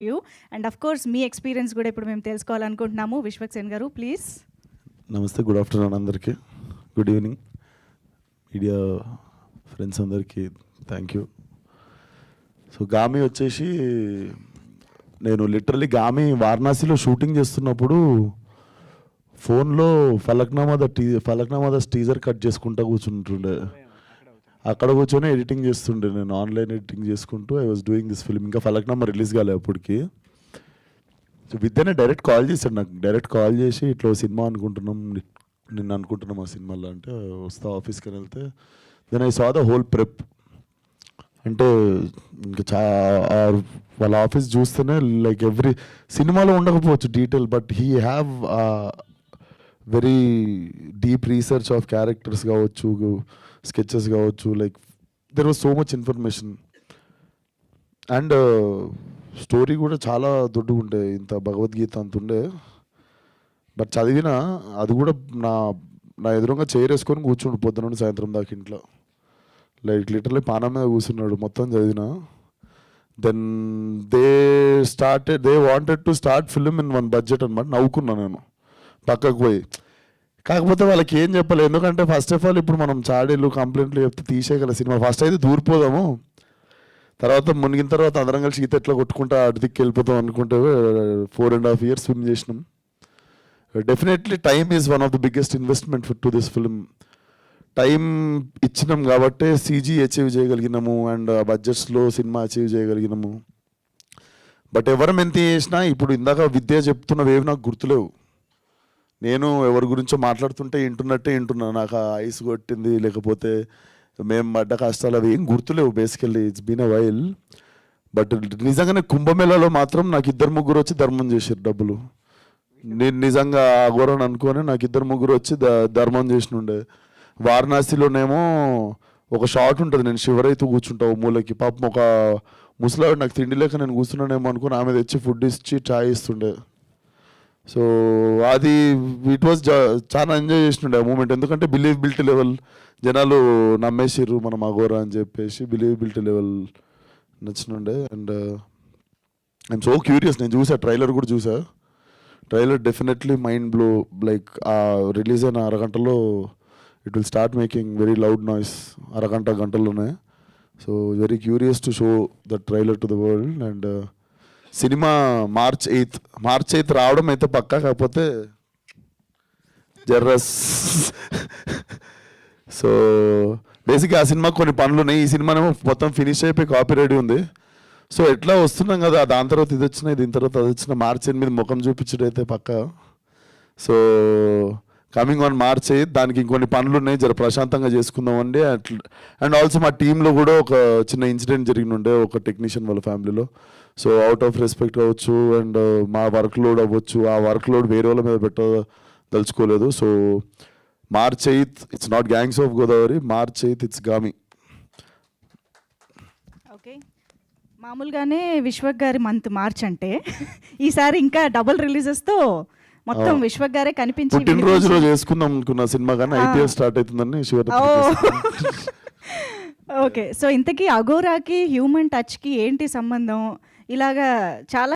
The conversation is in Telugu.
You and of course me experience కూడా ఇప్పుడు మేము తెలుసుకోవాలనుకుంటున్నాము. విశ్వక్ సేన్ గారు ప్లీజ్. నమస్తే, గుడ్ ఆఫ్టర్నూన్ అందరికీ, గుడ్ ఈవినింగ్ మీడియా ఫ్రెండ్స్ అందరికీ థ్యాంక్ యూ. సో గామి వచ్చేసి నేను లిటరలీ గామి వారణాసిలో షూటింగ్ చేస్తున్నప్పుడు ఫోన్లో ఫలక్నామా టీజర్ కట్ చేసుకుంటా కూర్చుంటుండే. అక్కడ కూర్చొని ఎడిటింగ్ చేస్తుండే, నేను ఆన్లైన్ ఎడిటింగ్ చేసుకుంటూ I was doing this film. ఇంకా ఫలక్నామా రిలీజ్ కాలే అప్పటికి. సో విద్యనే డైరెక్ట్ కాల్ చేశాడు నాకు, డైరెక్ట్ కాల్ చేసి ఇట్లా సినిమా అనుకుంటున్నాం, నిన్ను అనుకుంటున్నాం ఆ సినిమాలో అంటే వస్తా ఆఫీస్కి అని వెళ్తే then I saw the whole prep. అంటే ఇంకా వాళ్ళ ఆఫీస్ చూస్తేనే లైక్ ఎవ్రీ సినిమాలో ఉండకపోవచ్చు detail, but he have very deep research of characters కావచ్చు, స్కెచెస్ కావచ్చు, like there was so much information. And story కూడా చాలా దొడ్డుగా ఉండే, ఇంత భగవద్గీత అంత ఉండే. బట్ చదివిన అది కూడా నా ఎదురుగా చైర్ వేసుకొని కూర్చుండు పొద్దున నుండి సాయంత్రం దాకా ఇంట్లో, లైక్ లిటరలీ పానం మీద కూర్చున్నాడు మొత్తం చదివిన. Then they wanted to start film in one budget అనమాట. నవ్వుకున్నా నేను పక్కకు పోయి. కాకపోతే వాళ్ళకి ఏం చెప్పాలి, ఎందుకంటే ఫస్ట్ ఆఫ్ ఆల్ ఇప్పుడు మనం చాడీలు కంప్లైంట్లు చెప్తే తీసేయగల సినిమా. ఫస్ట్ అయితే దూరిపోదాము, తర్వాత మునిగిన తర్వాత అందరం కలిసి ఈత ఎట్లా కొట్టుకుంటా అటు దిక్కు వెళ్ళిపోతాం అనుకుంటే 4.5 years స్విమ్ చేసినాం. Definitely time is one of the biggest investment to this film. Time ఇచ్చినాం కాబట్టే సీజీ అచీవ్ చేయగలిగినాము అండ్ బడ్జెట్స్లో సినిమా అచీవ్ చేయగలిగినాము. బట్ ఎవరం ఎంత చేసినా ఇప్పుడు ఇందాక విద్య చెప్తున్నవేవి నాకు గుర్తులేవు. నేను ఎవరి గురించో మాట్లాడుతుంటే వింటున్నా, నాకు ఐస్ కొట్టింది లేకపోతే మేము పడ్డ కష్టాలు అవి ఏం గుర్తులేవు basically. It's been a while. But నిజంగానే కుంభమేళాలో మాత్రం నాకు 2-3 వచ్చి ధర్మం చేసారు డబ్బులు. నేను నిజంగా అఘోరని అనుకొని నాకు 2-3 వచ్చి ధర్మం చేసినుండే. వారణాసిలోనేమో ఒక షాట్ ఉంటుంది, నేను షివరైతూ కూర్చుంటావు మూలకి. పాపం ఒక ముసలాడు నాకు తిండి లేక నేను కూర్చున్నానేమో అనుకుని ఆమె తెచ్చి ఫుడ్ ఇచ్చి చాయ్ ఇస్తుండే. సో అది ఇట్ వాజ్ చాలా ఎంజాయ్ చేసినుండే ఆ మూమెంట్. ఎందుకంటే బిలీవబిలిటీ లెవెల్ జనాలు నమ్మేసిర్రు మనం అఘోరా అని చెప్పేసి, బిలీవబిలిటీ లెవెల్ నచ్చినుండే. అండ్ ఐఎమ్ సో క్యూరియస్, నేను చూసా ట్రైలర్ కూడా చూసా. Trailer definitely mind blow. Like ఆ రిలీజ్ అయిన అరగంటలో it will start making very loud noise, గంటల్లోనే. So very curious to show the trailer to the world. And సినిమా మార్చ్ 8th రావడం అయితే పక్కా, కాకపోతే జర్రస్. సో బేసిక్గా ఆ సినిమాకి కొన్ని పనులు ఉన్నాయి. ఈ సినిమానేమో మొత్తం ఫినిష్ అయిపోయి కాపీ రెడీ ఉంది. సో ఎట్లా వస్తున్నాం కదా, దాని తర్వాత ఇది వచ్చినా, దీని తర్వాత అది వచ్చిన, March 8 ముఖం చూపించడం అయితే పక్కా. సో కమింగ్ ఆన్ March 8 దానికి ఇంకొన్ని పనులు ఉన్నాయి, జర ప్రశాంతంగా చేసుకుందామండి. అండ్ ఆల్సో మా టీంలో కూడా ఒక చిన్న ఇన్సిడెంట్ జరిగినుండే ఒక టెక్నీషియన్ వాళ్ళ ఫ్యామిలీలో. సో అవుట్ ఆఫ్ రెస్పెక్ట్ అవ్వచ్చు అండ్ మా వర్క్ లోడ్ అవ్వచ్చు, ఆ వర్క్ లోడ్ వేరే వాళ్ళ మీద పెట్టదలుచుకోలేదు. So March 8 it's not gangs of Godavari, March 8 it's Gaami. Okay, మామూలుగానే విశ్వక్ గారి మంత్ మార్చ్ అంటే ఈసారి ఇంకా డబుల్ రిలీజెస్తో మొత్తం విశ్వక్ గారే కనిపించి పుట్టినరోజు రోజు వేసుకుందాం అనుకున్న సినిమా కానీ IPL స్టార్ట్ అవుతుందని ఓకే. సో ఇంతకీ అఘోరాకి హ్యూమన్ టచ్కి ఏంటి సంబంధం? ఇలాగా చాలా